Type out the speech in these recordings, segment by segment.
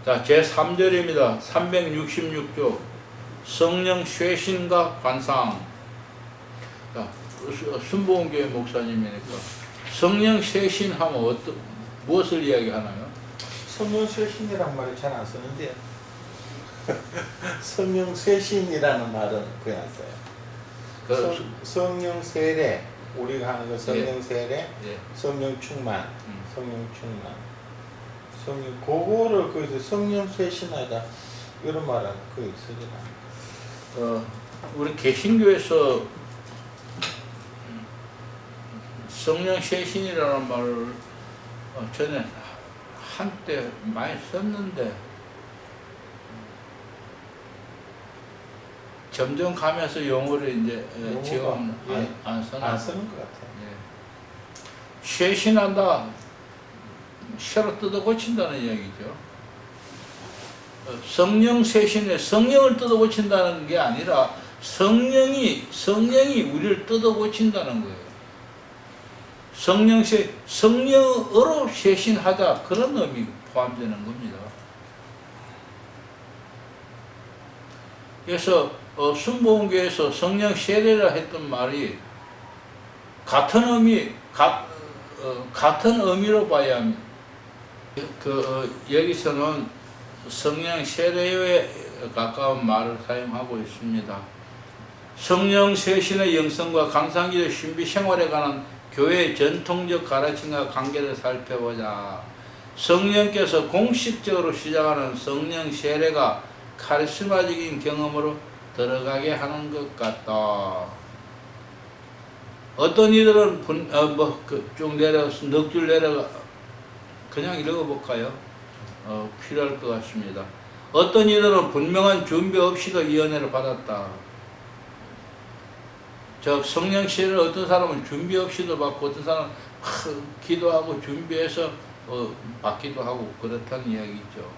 자, 제3절입니다. 366조. 성령 쇄신과 관상. 자, 순복음교회 목사님이니까 성령 쇄신하면 무엇을 이야기하나요? 성령 쇄신이란 말을 잘 안 쓰는데요. 성령 쇄신이라는 말은 거의 안 써요. 성령 세례, 우리가 하는 거 성령 세례, 성령 충만, 성령 충만, 성령 그거를 거기서 성령 쇄신하다 이런 말은 거의 쓰지 않아요. 우리 개신교에서 성령 쇄신이라는 말을 전에 한때 많이 썼는데 점점 가면서 용어를 이제 지금 안 쓰는 것 같아요. 쇄신한다, 새로 뜯어 고친다는 이야기죠. 성령 쇄신에 성령을 뜯어 고친다는 게 아니라 성령이 우리를 뜯어 고친다는 거예요. 성령으로 쇄신하자, 그런 의미 포함되는 겁니다. 그래서 순복음교에서 성령 세례라 했던 말이 같은 의미로 봐야 합니다. 여기서는 성령 세례에 가까운 말을 사용하고 있습니다. 성령 쇄신의 영성과 강상기도 신비 생활에 관한 교회의 전통적 가르침과 관계를 살펴보자. 성령께서 공식적으로 시작하는 성령 세례가 카리스마적인 경험으로 들어가게 하는 것 같다. 어떤 이들은 쭉 내려서 넉 줄 내려가 그냥 읽어볼까요? 필요할 것 같습니다. 어떤 이들은 분명한 준비 없이도 이 은혜를 받았다. 성령 세례를 어떤 사람은 준비 없이도 받고 어떤 사람은 기도하고 준비해서 받기도 하고 그렇다는 이야기죠.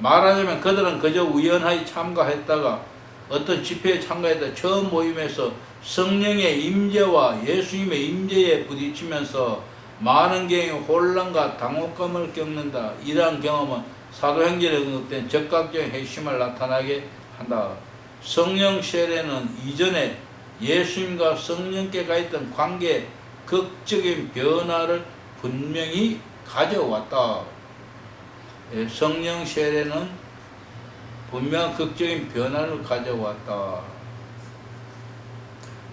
말하자면 그들은 그저 우연하게 참가했다가 어떤 집회에 참가했다 처음 모임에서 성령의 임재와 예수님의 임재에 부딪히면서 많은 경우에 혼란과 당혹감을 겪는다. 이러한 경험은 사도행전에 언급된 적극적인 핵심을 나타나게 한다. 성령 세례는 이전에 예수님과 성령께가 있던 관계의 극적인 변화를 분명히 가져왔다. 성령 세례는 분명한 극적인 변화를 가져왔다.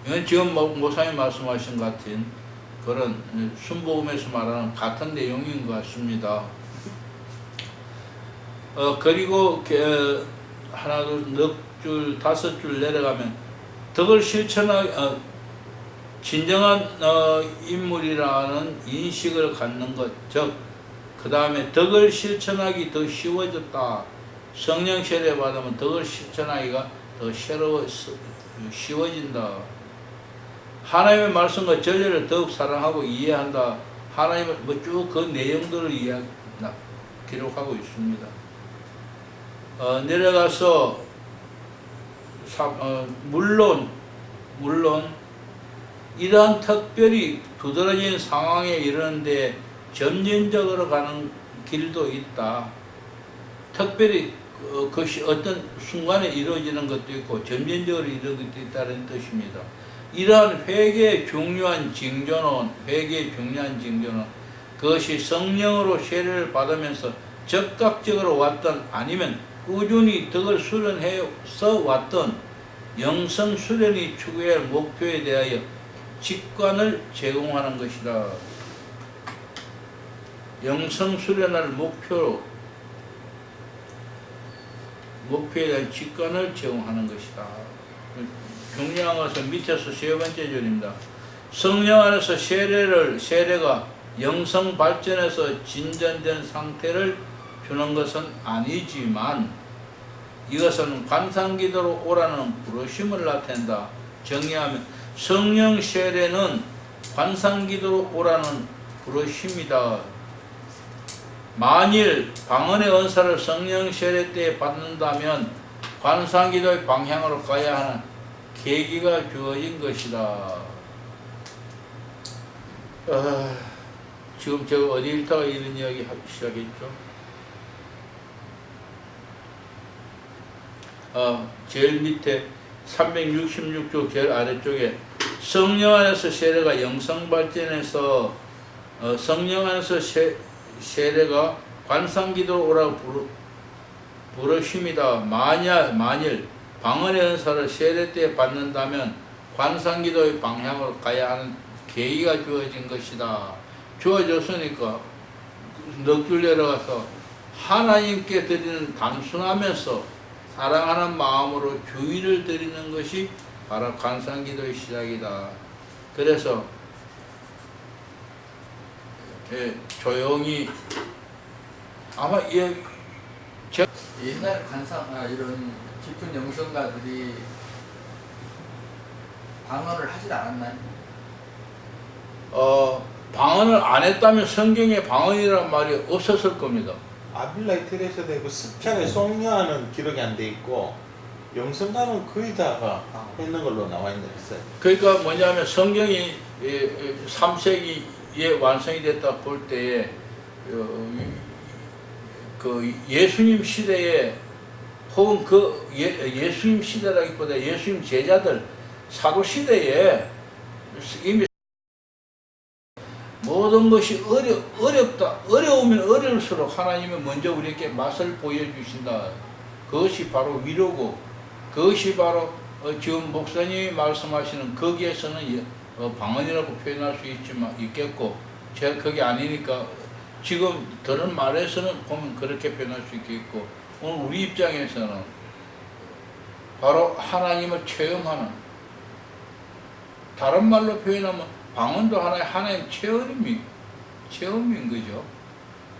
이건 지금 목사님 말씀하신 것 같은 그런 순복음에서 말하는 같은 내용인 것 같습니다. 그리고 하나, 둘, 넉 줄, 다섯 줄 내려가면 덕을 실천하기, 진정한 인물이라는 인식을 갖는 것, 즉 그 다음에 덕을 실천하기 더 쉬워졌다. 성령 세례 받으면 덕을 실천하기가 더 쉬워진다. 하나님의 말씀과 진리를 더욱 사랑하고 이해한다. 하나님의 쭉 그 내용들을 기록하고 있습니다. 내려가서 물론 이러한 특별히 두드러진 상황에 이르는데 점진적으로 가는 길도 있다. 특별히 그것이 어떤 순간에 이루어지는 것도 있고 점진적으로 이루어지는 것도 있다는 뜻입니다. 이러한 회개의 중요한 징조는 그것이 성령으로 세례를 받으면서 적극적으로 왔던 아니면 꾸준히 덕을 수련해서 왔던 영성 수련이 추구할 목표에 대하여 직관을 제공하는 것이다. 영성 수련할 목표에 대한 직관을 제공하는 것이다. 중요한 것은 밑에서 세 번째 줄입니다. 성령 안에서 세례가 영성 발전에서 진전된 상태를 주는 것은 아니지만 이것은 관상기도로 오라는 부르심을 나타낸다. 정의하면 성령 세례는 관상기도로 오라는 부르심이다. 만일 방언의 은사를 성령 세례 때 받는다면 관상기도의 방향으로 가야 하는 계기가 주어진 것이다. 지금 제가 어디 읽다가 이런 이야기 하기 시작했죠? 제일 밑에 366쪽 제일 아래쪽에 성령 안에서 세례가 영성 발전해서 성령 안에서 세례가 관상기도로 오라고 부르심이다. 만일 방언의 은사를 세례 때 받는다면 관상기도의 방향으로 가야 하는 계기가 주어진 것이다. 주어졌으니까 넋줄 내려가서 하나님께 드리는 단순하면서 사랑하는 마음으로 주의를 드리는 것이 바로 관상기도의 시작이다. 그래서 조용히 아마 옛날 이런 깊은 영성가들이 방언을 하질 않았나요? 방언을 안 했다면 성경에 방언이라는 말이 없었을 겁니다. 아빌라이 테레사 되고 습창에 성녀하는 기록이 안 돼 있고 영성가는 거의 다가 했는 걸로 나와 있는 있어요. 그러니까 뭐냐면 성경이 3세기에 완성이 됐다 볼 때에 그 예수님 시대에 혹은 그 예수님 시대라기보다 예수님 제자들 사도 시대에 이미 모든 것이 어렵다. 어려우면 어려울수록 하나님은 먼저 우리에게 맛을 보여주신다. 그것이 바로 위로고 그것이 바로 지금 목사님이 말씀하시는 거기에서는 방언이라고 표현할 수 있겠고 제가 그게 아니니까 지금 들은 말에서는 보면 그렇게 표현할 수 있겠고 오늘 우리 입장에서는 바로 하나님을 체험하는 다른 말로 표현하면 방언도 하나의 체험인 거죠.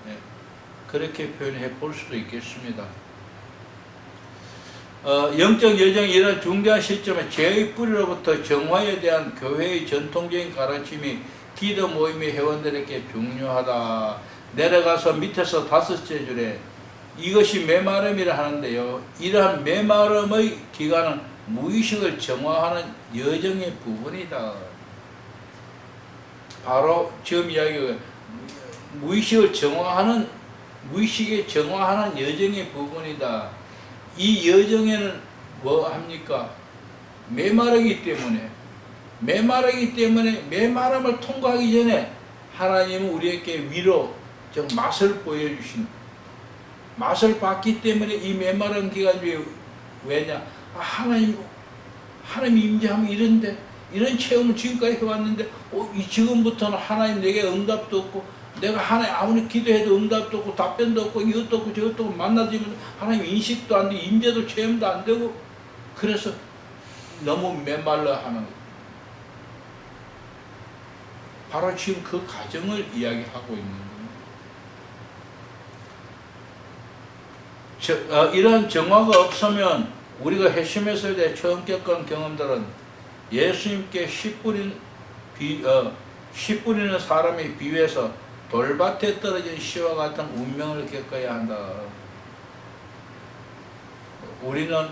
네. 그렇게 표현해 볼 수도 있겠습니다. 영적 여정이 이런 중대한 시점에 죄의 뿌리로부터 정화에 대한 교회의 전통적인 가르침이 기도 모임의 회원들에게 중요하다. 내려가서 밑에서 5째 줄에 이것이 메마름이라 하는데요. 이러한 메마름의 기간은 무의식을 정화하는 여정의 부분이다. 바로 지금 이야기가 무의식에 정화하는 여정의 부분이다. 이 여정에는 뭐 합니까? 메마르기 때문에 메마름을 통과하기 전에 하나님은 우리에게 위로 맛을 보여주신 맛을 봤기 때문에 이 메마른 기간 중에 왜냐? 하나님 임재하면 이런 체험을 지금까지 해왔는데 지금부터는 하나님 내게 응답도 없고 내가 하나님 아무리 기도해도 응답도 없고 답변도 없고 이것도 없고 저것도 없고 만나지면 하나님 인식도 안 되고 임재도 체험도 안 되고 그래서 너무 메말라 하는 거예요. 바로 지금 그 과정을 이야기하고 있는 거예요. 이런 정화가 없으면 우리가 핵심에서에 대해 처음 겪은 경험들은 예수님께 씨 뿌리는 사람에 비유해서 돌밭에 떨어진 씨와 같은 운명을 겪어야 한다. 우리는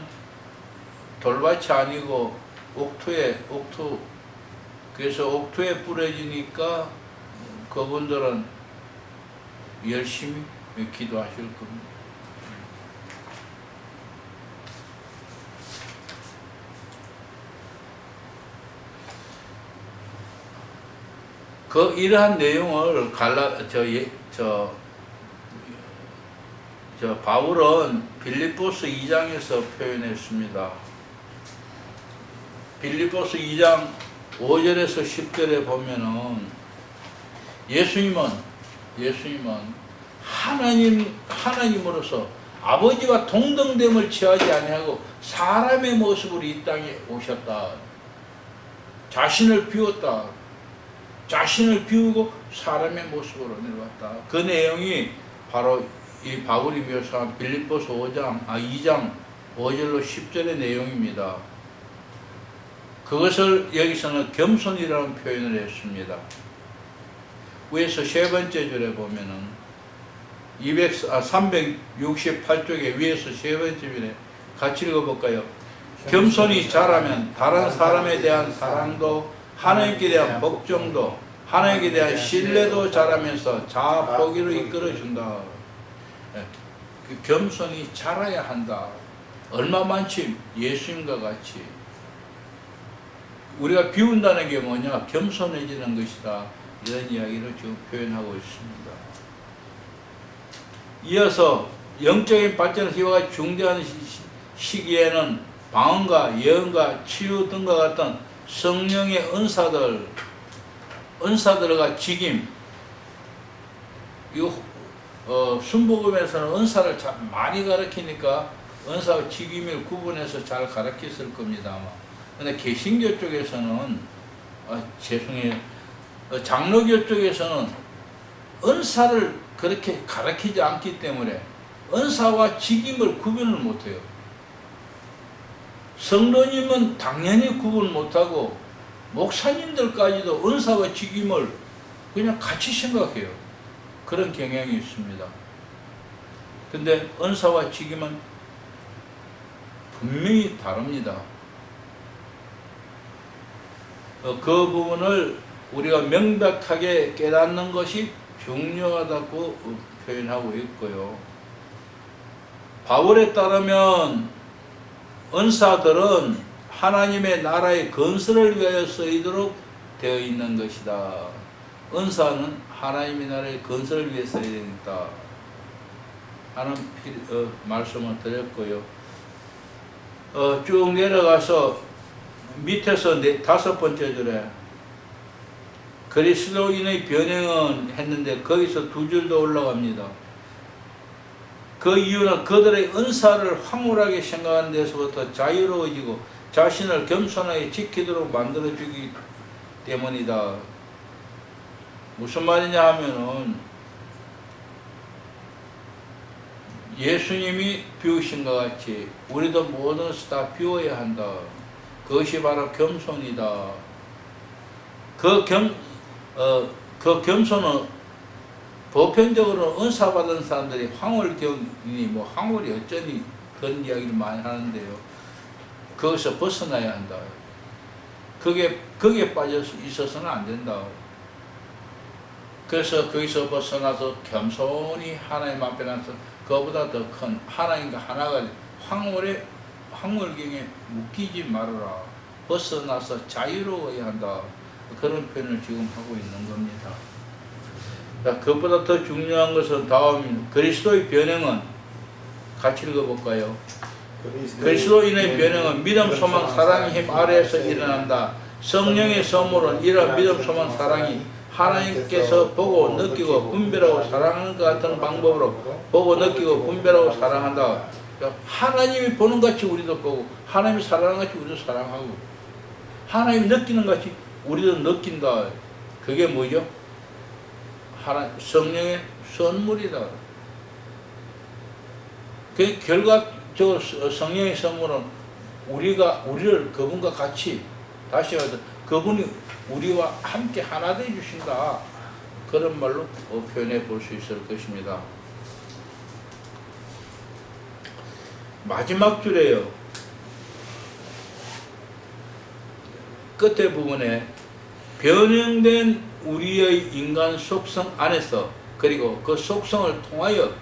돌밭이 아니고 옥토 그래서 옥토에 뿌려지니까 그분들은 열심히 기도하실 겁니다. 이러한 내용을 바울은 빌립보서 2장에서 표현했습니다. 빌립보서 2장 5절에서 10절에 보면은 예수님은 하나님으로서 아버지와 동등됨을 취하지 아니하고 사람의 모습으로 이 땅에 오셨다. 자신을 비웠다. 자신을 비우고 사람의 모습으로 내려왔다. 그 내용이 바로 이 바울이 묘사한 빌립보서 2장 5절로 10절의 내용입니다. 그것을 여기서는 겸손이라는 표현을 했습니다. 위에서 세 번째 줄에 보면은 368쪽에 위에서 세 번째 줄에 같이 읽어볼까요? 겸손히 자라면 다른 사람에 대한 사랑도 하나님께 대한 복종도 하나님께 대한 신뢰도 자라면서 자아 포기로 이끌어준다. 겸손히 자라야 한다. 얼마만치 예수님과 같이 우리가 비운다는 게 뭐냐? 겸손해지는 것이다. 이런 이야기를 지금 표현하고 있습니다. 이어서 영적인 발전을 희화가 중대한 시기에는 방언과 예언과 치유 등과 같은 성령의 은사들과 직임, 순복음에서는 은사를 많이 가르치니까 은사와 직임을 구분해서 잘 가르쳤을 겁니다. 아마. 근데 개신교 쪽에서는 죄송해요. 장로교 쪽에서는 은사를 그렇게 가르치지 않기 때문에 은사와 직임을 구분을 못해요. 성도님은 당연히 구분 못하고 목사님들까지도 은사와 직임을 그냥 같이 생각해요. 그런 경향이 있습니다. 근데 은사와 직임은 분명히 다릅니다. 그 부분을 우리가 명백하게 깨닫는 것이 중요하다고 표현하고 있고요. 바울에 따르면 은사들은 하나님의 나라의 건설을 위하여 쓰이도록 되어 있는 것이다. 은사는 하나님의 나라의 건설을 위해 써야 된다 하는 말씀을 드렸고요. 쭉 내려가서 밑에서 5번째 줄에 그리스도인의 변형은 했는데 거기서 2줄도 올라갑니다. 그 이유는 그들의 은사를 황홀하게 생각하는 데서부터 자유로워지고 자신을 겸손하게 지키도록 만들어주기 때문이다. 무슨 말이냐 하면은 예수님이 비우신 것 같이 우리도 모든 것을 다 비워야 한다. 그것이 바로 겸손이다. 그 겸손은 보편적으로 은사 받은 사람들이 황홀경이니 황홀이 어쩌니 그런 이야기를 많이 하는데요. 거기서 벗어나야 한다. 거기에 빠져 있어서는 안 된다. 그래서 거기서 벗어나서 겸손히 하나님 앞에 나서 그보다 더 큰 하나님과 하나가 황홀경에 묶이지 말아라. 벗어나서 자유로워야 한다. 그런 표현을 지금 하고 있는 겁니다. 자, 그것보다 더 중요한 것은 다음 그리스도의 변형은 같이 읽어볼까요? 그리스도인의 변형은 믿음, 소망, 사랑의 힘 아래에서 일어난다. 성령의 선물은 이런 믿음, 소망, 사랑이 하나님께서 보고 느끼고 분별하고 사랑하는 것 같은 방법으로 보고 느끼고 분별하고 사랑한다. 하나님이 보는 같이 우리도 보고 하나님이 사랑하는 같이 우리도 사랑하고 하나님이 느끼는 같이 우리도 느낀다. 그게 뭐죠? 성령의 선물이다. 그 결과적으로 성령의 선물은 우리를 그분과 같이 다시 말해서 그분이 우리와 함께 하나 되어 주신다. 그런 말로 표현해 볼 수 있을 것입니다. 마지막 줄에요. 끝에 부분에 변형된 우리의 인간 속성 안에서 그리고 그 속성을 통하여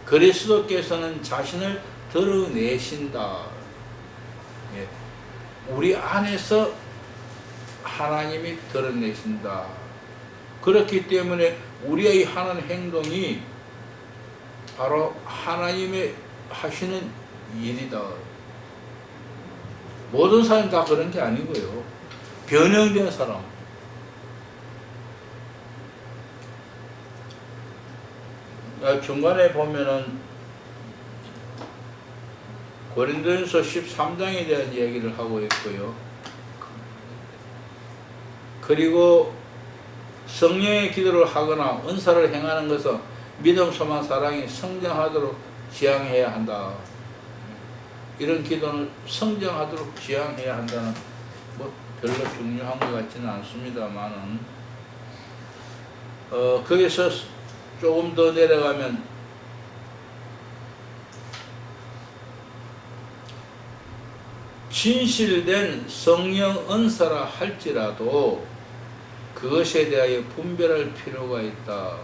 그리스도께서는 자신을 드러내신다. 예. 우리 안에서 하나님이 드러내신다. 그렇기 때문에 우리의 하는 행동이 바로 하나님의 하시는 일이다. 모든 사람이 다 그런 게 아니고요. 변형된 사람. 중간에 보면은 고린도전서 13장에 대한 얘기를 하고 있고요. 그리고 성령의 기도를 하거나 은사를 행하는 것은 믿음, 소망, 사랑이 성장하도록 지향해야 한다. 이런 기도는 성장하도록 지향해야 한다는 별로 중요한 것 같지는 않습니다만은 거기서 조금 더 내려가면 진실된 성령 은사라 할지라도 그것에 대하여 분별할 필요가 있다.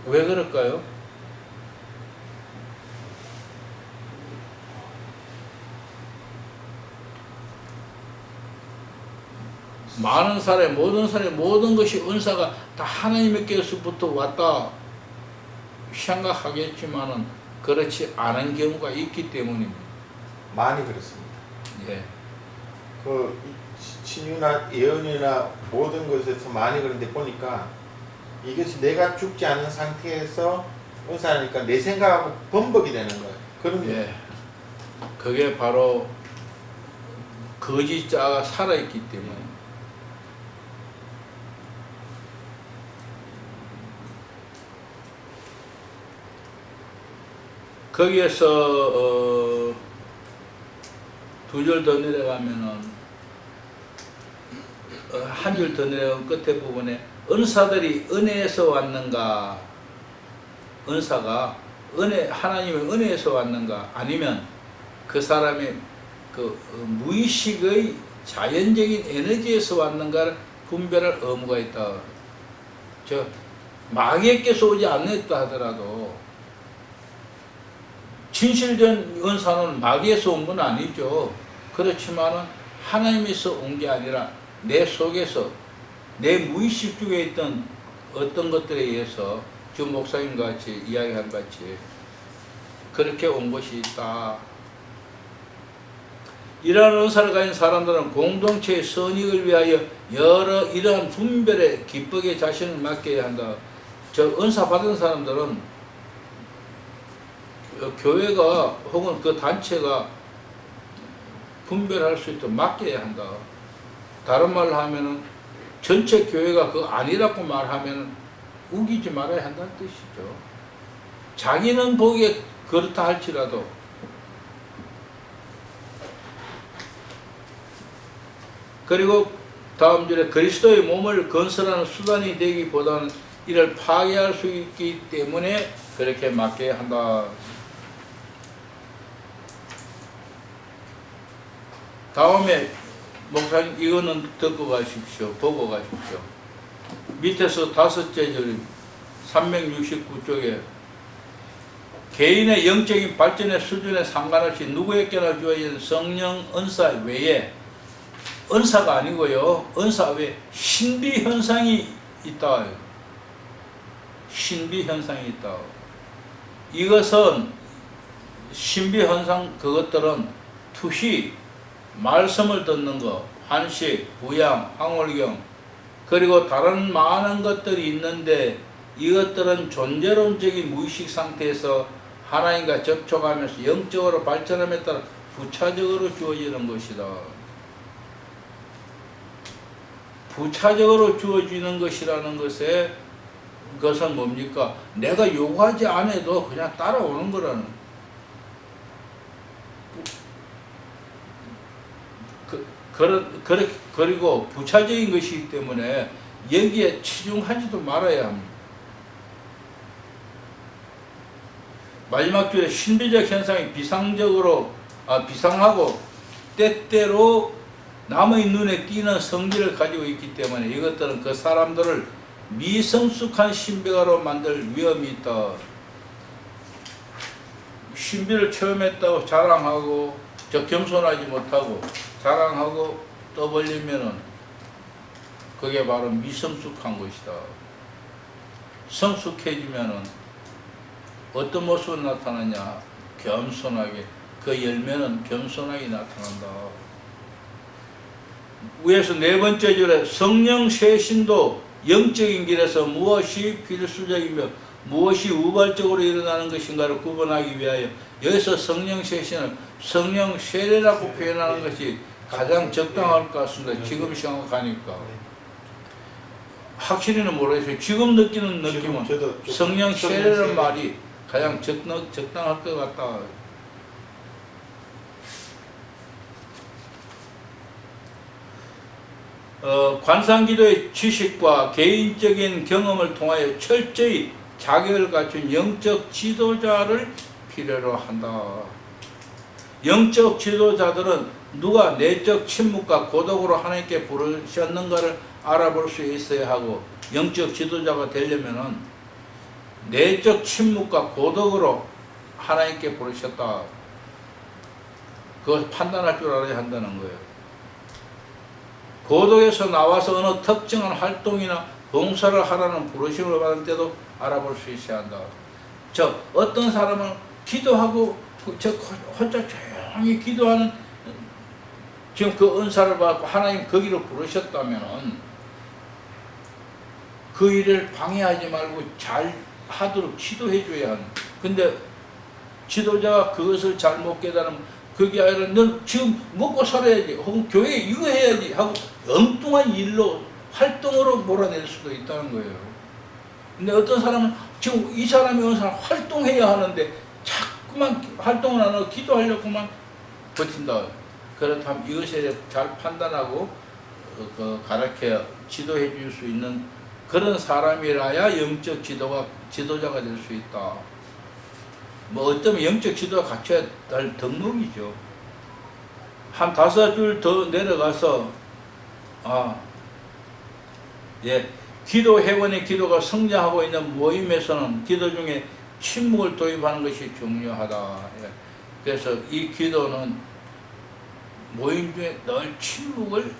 왜 그럴까요? 많은 사람의 모든 것이 은사가 다 하나님께서부터 왔다 생각하겠지만은 그렇지 않은 경우가 있기 때문입니다. 많이 그렇습니다. 예. 그 치유나 예언이나 모든 것에서 많이 그런데 보니까 이것이 내가 죽지 않은 상태에서 은사하니까 내 생각하고 범벅이 되는 거예요. 그런 게 예. 그게 바로 거짓자가 살아있기 때문에. 거기에서 두 줄 더 내려가면은 한 줄 더 내려가면 끝에 부분에 은사들이 은혜에서 왔는가, 은사가 하나님의 은혜에서 왔는가, 아니면 그 사람의 그 무의식의 자연적인 에너지에서 왔는가를 분별할 의무가 있다. 마귀에게서 오지 않았다 하더라도 진실된 은사는 마귀에서 온 건 아니죠. 그렇지만은 하나님에서 온 게 아니라 내 속에서 내 무의식 중에 있던 어떤 것들에 의해서 지금 목사님 같이 이야기한 같이 그렇게 온 것이 있다. 이러한 은사를 가진 사람들은 공동체의 선익을 위하여 여러 이러한 분별의 기법에 자신을 맡겨야 한다. 저 은사 받은 사람들은 교회가 혹은 그 단체가 분별할 수 있도록 맡겨야 한다. 다른 말로 하면은 전체 교회가 그거 아니라고 말하면 우기지 말아야 한다는 뜻이죠. 자기는 보기에 그렇다 할지라도 그리고 다음 줄에 그리스도의 몸을 건설하는 수단이 되기보다는 이를 파괴할 수 있기 때문에 그렇게 맡겨야 한다. 다음에 목사님 이거는 듣고 가십시오. 보고 가십시오. 밑에서 다섯째 줄 369쪽에 개인의 영적인 발전의 수준에 상관없이 누구에게나 주어진 성령 은사 외에 은사가 아니고요. 은사 외에 신비 현상이 있다. 신비 현상이 있다. 이것은 신비 현상 그것들은 투시 말씀을 듣는 것, 환식, 부양, 황홀경 그리고 다른 많은 것들이 있는데 이것들은 존재론적인 무의식 상태에서 하나님과 접촉하면서 영적으로 발전함에 따라 부차적으로 주어지는 것이다. 부차적으로 주어지는 것이라는 것은 뭡니까? 내가 요구하지 않아도 그냥 따라오는 거라는 그리고 부차적인 것이기 때문에 여기에 치중하지도 말아야 합니다. 마지막 줄에 신비적 현상이 비상하고 때때로 남의 눈에 띄는 성질을 가지고 있기 때문에 이것들은 그 사람들을 미성숙한 신비가로 만들 위험이 있다. 신비를 체험했다고 자랑하고 겸손하지 못하고 자랑하고 떠벌리면은 그게 바로 미성숙한 것이다. 성숙해지면은 어떤 모습으로 나타나냐? 겸손하게. 그 열매는 겸손하게 나타난다. 위에서 네 번째 줄에 성령 쇄신도 영적인 길에서 무엇이 필수적이며 무엇이 우발적으로 일어나는 것인가를 구분하기 위하여 여기서 성령 쇄신을 성령 세례라고 표현하는 것이 가장 적당할 것 같습니다. 지금 생각하니까. 확실히는 모르겠어요. 지금 느끼는 느낌은 성령 세례라는 말이 가장 적당할 것 같다. 관상기도의 지식과 개인적인 경험을 통하여 철저히 자격을 갖춘 영적 지도자를 필요로 한다. 영적 지도자들은 누가 내적 침묵과 고독으로 하나님께 부르셨는가를 알아볼 수 있어야 하고, 영적 지도자가 되려면은 내적 침묵과 고독으로 하나님께 부르셨다. 그걸 판단할 줄 알아야 한다는 거예요. 고독에서 나와서 어느 특정한 활동이나 봉사를 하라는 부르심을 받을 때도 알아볼 수 있어야 한다. 어떤 사람은 기도하고 혼자 조용히 기도하는 지금 그 은사를 받고 하나님 거기로 부르셨다면은 그 일을 방해하지 말고 잘 하도록 지도해 줘야 하는. 근데 지도자가 그것을 잘못 깨달으면 그게 아니라 넌 지금 먹고 살아야지 혹은 교회에 이거 해야지 하고 엉뚱한 일로 활동으로 몰아낼 수도 있다는 거예요. 근데 어떤 사람은 지금 이 사람이 어느 사람 활동해야 하는데 자꾸만 활동을 안 하고 기도하려고만 버틴다. 그렇다면 이것에 잘 판단하고 가르쳐 지도해 줄 수 있는 그런 사람이라야 영적 지도자가 될 수 있다. 뭐 어쩌면 영적 지도가 갖춰야 할 덕목이죠. 한 5줄 더 내려가서 기도 회원의 기도가 성장하고 있는 모임에서는 기도 중에 침묵을 도입하는 것이 중요하다. 그래서 이 기도는 모임 중에 늘 침묵을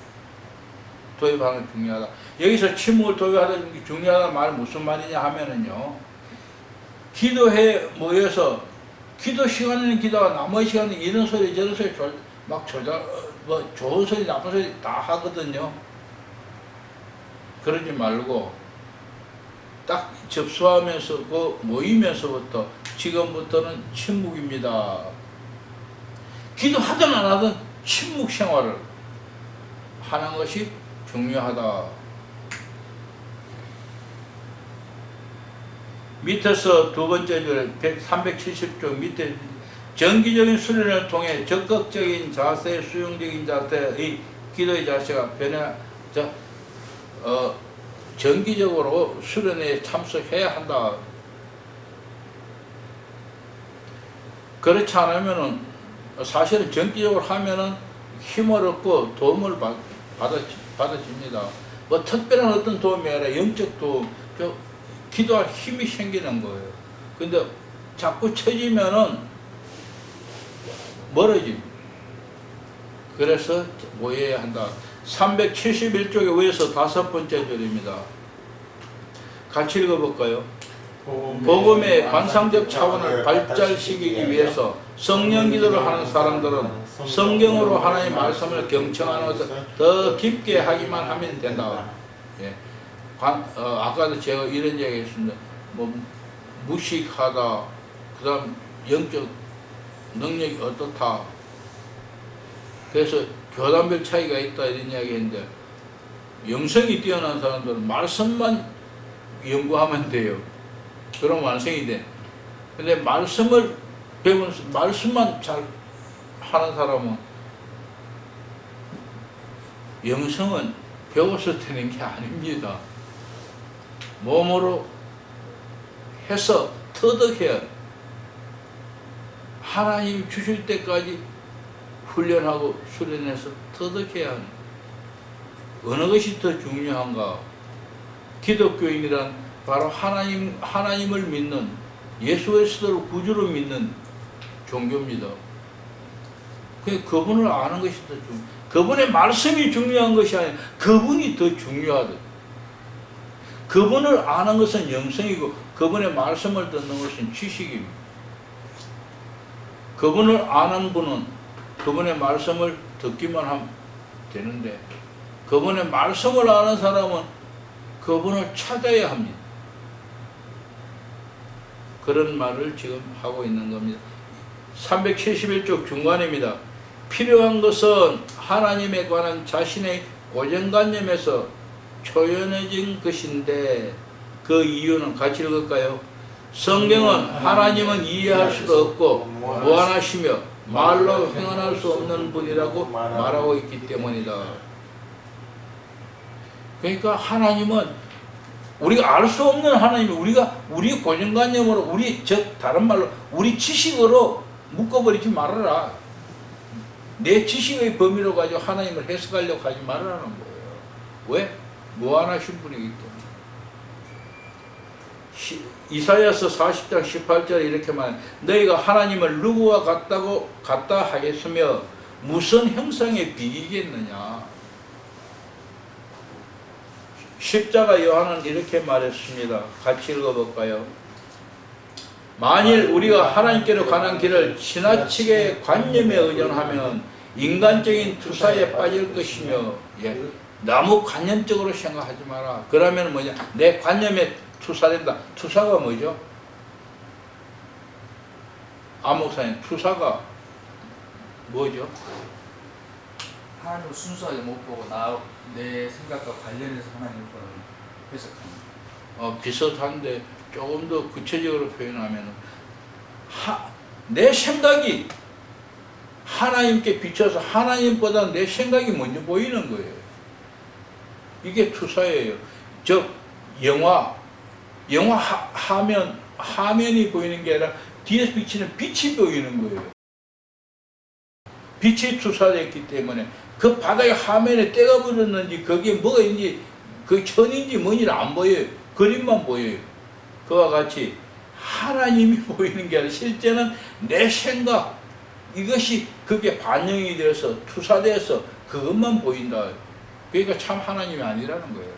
도입하는 게 중요하다. 여기서 침묵을 도입하는 게 중요하다는 말은 무슨 말이냐 하면은요, 기도회 모여서 기도 시간에는 기도하고 나머지 시간에 이런 소리 저런 소리 막 좋은 소리 나쁜 소리 다 하거든요. 그러지 말고 딱 접수하면서 모이면서부터 지금부터는 침묵입니다. 기도하든 안 하든 침묵 생활을 하는 것이 중요하다. 밑에서 두 번째 줄 370쪽 밑에 정기적인 수련을 통해 적극적인 자세, 수용적인 자세의 기도의 자세가 정기적으로 수련에 참석해야 한다. 그렇지 않으면은 사실은 정기적으로 하면은 힘을 얻고 도움을 받아집니다. 뭐 특별한 어떤 도움이 아니라 영적 도움, 기도할 힘이 생기는 거예요. 근데 자꾸 처지면은 멀어집니다. 그래서 모여야 한다. 371쪽에 위에서 5번째 줄입니다. 같이 읽어볼까요? 복음의 관상적 차원을 발달시키기 위해서 성령 기도를 하는 사람들은 성경으로 하나님의 말씀을 경청하는 것을 더 깊게 하기만 하면 된다. 예. 아까도 제가 이런 얘기 했습니다. 무식하다, 그 다음 영적 능력이 어떻다. 그래서 교단별 차이가 있다 이런 이야기 했는데, 영성이 뛰어난 사람들은 말씀만 연구하면 돼요. 그럼 완성이 돼. 근데 말씀을 배우면서 말씀만 잘 하는 사람은 영성은 배워서 되는 게 아닙니다. 몸으로 해서 터득해야 하나님 주실 때까지 훈련하고 수련해서 터득해야 하는. 어느 것이 더 중요한가? 기독교인이란 바로 하나님을 믿는, 예수 그리스도를 구주로 믿는 종교입니다. 그분을 아는 것이 더 중요해요. 그분의 말씀이 중요한 것이 아니라 그분이 더 중요하다. 그분을 아는 것은 영성이고 그분의 말씀을 듣는 것은 지식입니다. 그분을 아는 분은 그분의 말씀을 듣기만 하면 되는데, 그분의 말씀을 아는 사람은 그분을 찾아야 합니다. 그런 말을 지금 하고 있는 겁니다. 371쪽 중간입니다. 필요한 것은 하나님에 관한 자신의 고정관념에서 초연해진 것인데, 그 이유는 같이 읽을까요? 성경은 하나님은 이해할 수도 없고 무한하시며 말로 행할 수 없는 분이라고 말하고 있기 때문이다. 그러니까 하나님은 우리가 알 수 없는 하나님이 우리 고정관념으로 다른 말로 우리 지식으로 묶어버리지 말아라. 내 지식의 범위로 가지고 하나님을 해석하려고 하지 말라는 거예요. 왜? 무한하신 분이기 때문에. 이사야서 40장 18절에 이렇게 말해, 너희가 하나님을 누구와 같다 하겠으며 무슨 형상에 비기겠느냐. 십자가 요한은 이렇게 말했습니다. 같이 읽어볼까요? 만일 우리가 하나님께로 가는 길을 지나치게 관념에 의존하면 인간적인 투사에 빠질 것이며, 예, 너무 관념적으로 생각하지 마라. 그러면 뭐냐? 내 관념에 투사된다. 투사가 뭐죠? 목사님, 투사가 뭐죠? 하나님을 순수하게 못 보고 내 생각과 관련해서 하나님을 해석합니다. 비슷한데 조금 더 구체적으로 표현하면 내 생각이 하나님께 비춰서 하나님보다 내 생각이 먼저 보이는 거예요. 이게 투사예요. 즉 영화 화면이 보이는 게 아니라 뒤에서 비치는 빛이 보이는 거예요. 빛이 투사됐기 때문에 그 바닥에 화면에 때가 묻었는지 거기에 뭐가 있는지 그 천인지 뭔지 안 보여요. 그림만 보여요. 그와 같이 하나님이 보이는 게 아니라 실제는 내 생각, 이것이 그게 반영이 되어서 투사돼서 그것만 보인다. 그러니까 참 하나님이 아니라는 거예요.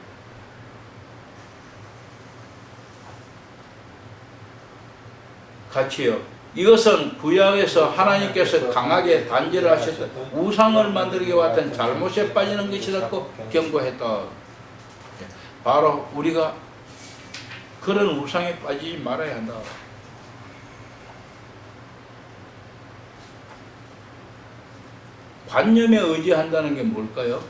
같이요. 이것은 구약에서 하나님께서 강하게 단죄를 하셔서 우상을 만들기 같은 잘못에 빠지는 것이라고 경고했다. 바로 우리가 그런 우상에 빠지지 말아야 한다. 관념에 의지한다는 게 뭘까요?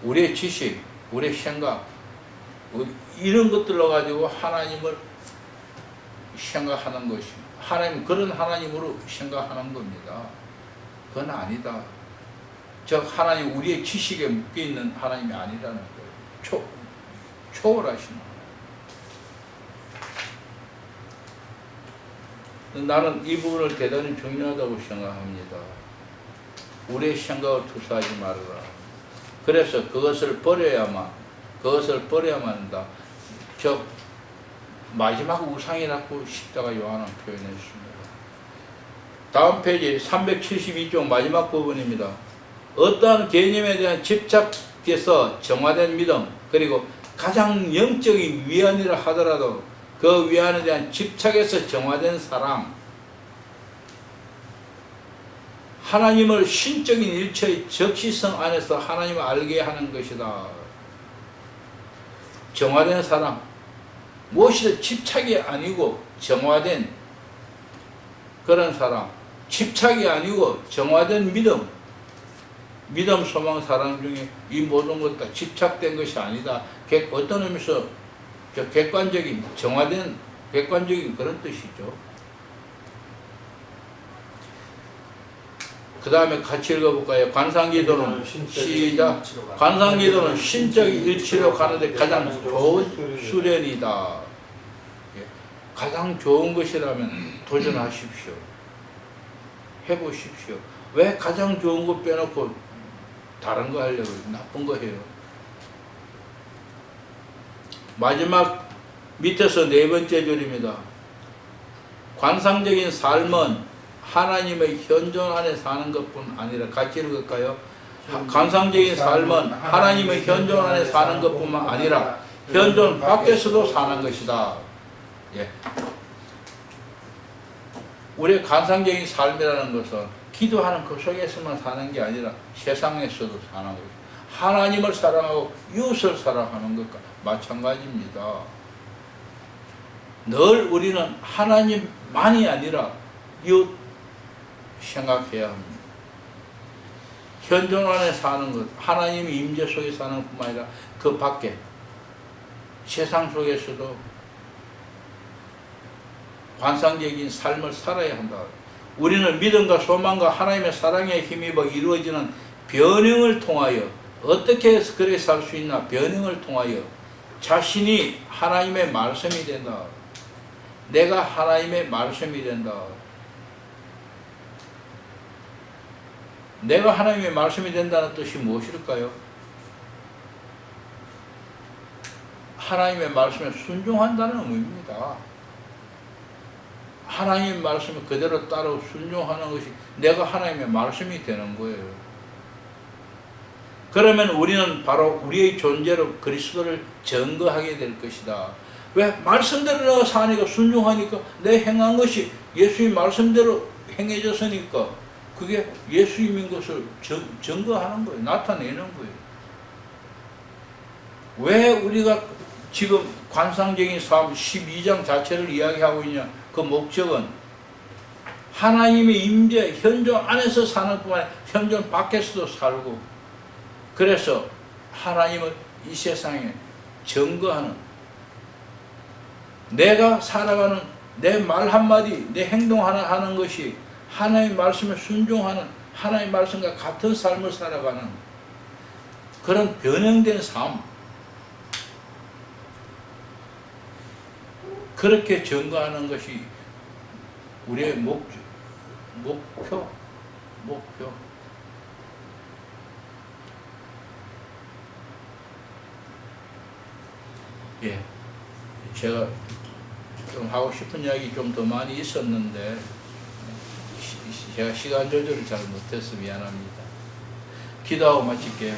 우리의 지식, 우리의 생각, 이런 것들로 가지고 하나님을 생각하는 것입니다. 하나님, 그런 하나님으로 생각하는 겁니다. 그건 아니다. 즉 하나님, 우리의 지식에 묶여있는 하나님이 아니라는 거예요. 초월하신 하나님. 나는 이 부분을 대단히 중요하다고 생각합니다. 우리의 생각을 투사하지 말아라. 그래서 그것을 버려야만 한다. 즉 마지막 우상이라고 십자가 요한은 표현했습니다. 다음 페이지 372쪽 마지막 부분입니다. 어떠한 개념에 대한 집착에서 정화된 믿음, 그리고 가장 영적인 위안이라 하더라도 그 위안에 대한 집착에서 정화된 사람, 하나님을 신적인 일체의 적시성 안에서 하나님을 알게 하는 것이다. 정화된 사람, 무엇이든 집착이 아니고 정화된 그런 사람, 집착이 아니고 정화된 믿음, 소망, 사랑 중에 이 모든 것 다 집착된 것이 아니다. 어떤 의미에서 객관적인, 정화된 객관적인 그런 뜻이죠. 그 다음에 같이 읽어볼까요? 관상기도는 시작. 관상기도는 신적 일치로 가는데 가장 좋은 수련이다. 가장 좋은 것이라면 도전하십시오. 해보십시오. 왜 가장 좋은 거 빼놓고 다른 거 하려고 나쁜 거 해요? 마지막 밑에서 네 번째 줄입니다. 관상적인 삶은 하나님의 현존 안에 사는 것뿐 아니라, 같이 읽을까요? 관상적인 삶은 하나님의 현존 안에 사는 것뿐만 아니라 현존 밖에서도 사는 것이다. 예. 우리의 관상적인 삶이라는 것은 기도하는 그 속에서만 사는 게 아니라 세상에서도 사는 것입니다. 하나님을 사랑하고 이웃을 사랑하는 것과 마찬가지입니다. 늘 우리는 하나님만이 아니라 이웃 생각해야 합니다. 현존 안에 사는 것, 하나님의 임재 속에 사는 뿐만 아니라 그 밖에 세상 속에서도 관상적인 삶을 살아야 한다. 우리는 믿음과 소망과 하나님의 사랑에 힘입어 이루어지는 변형을 통하여, 어떻게 해서 그렇게 살 수 있나? 변형을 통하여 자신이 하나님의 말씀이 된다. 내가 하나님의 말씀이 된다. 내가 하나님의 말씀이 된다는 뜻이 무엇일까요? 하나님의 말씀에 순종한다는 의미입니다. 하나님 말씀을 그대로 따라 순종하는 것이 내가 하나님의 말씀이 되는 거예요. 그러면 우리는 바로 우리의 존재로 그리스도를 증거하게 될 것이다. 왜? 말씀대로 내가 사니까, 순종하니까 내 행한 것이 예수의 말씀대로 행해졌으니까 그게 예수님인 것을 증거하는 거예요. 나타내는 거예요. 왜 우리가 지금 관상적인 삶 12장 자체를 이야기하고 있냐? 그 목적은 하나님의 임재, 현존 안에서 사는 뿐만 아니라 현존 밖에서도 살고, 그래서 하나님은 이 세상에 증거하는, 내가 살아가는 내 말 한마디, 내 행동 하나 하는 것이 하나님의 말씀에 순종하는, 하나님의 말씀과 같은 삶을 살아가는 그런 변형된 삶, 그렇게 증거하는 것이 우리의 목표. 예, 제가 좀 하고 싶은 이야기 좀 더 많이 있었는데 제가 시간 조절을 잘 못해서 미안합니다. 기도하고 마칠게요.